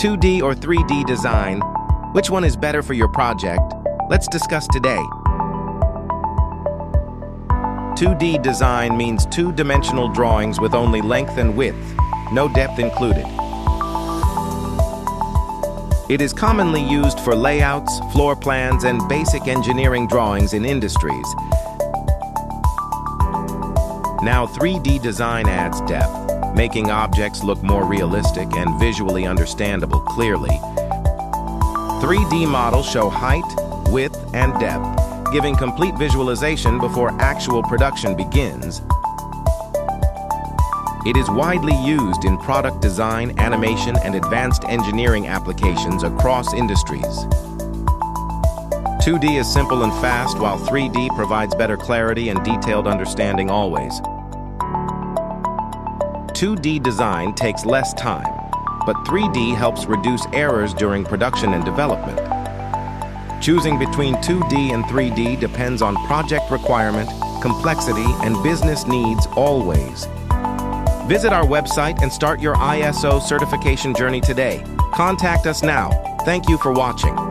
2D or 3D design, which one is better for your project? Let's discuss today. 2D design means two-dimensional drawings with only length and width, no depth included. It is commonly used for layouts, floor plans, and basic engineering drawings in industries. Now 3D design adds depth, making objects look more realistic and visually understandable clearly. 3D models show height, width, and depth, giving complete visualization before actual production begins. It is widely used in product design, animation, and advanced engineering applications across industries. 2D is simple and fast, while 3D provides better clarity and detailed understanding always. 2D design takes less time, but 3D helps reduce errors during production and development. Choosing between 2D and 3D depends on project requirement, complexity, and business needs always. Visit our website and start your ISO certification journey today. Contact us now. Thank you for watching.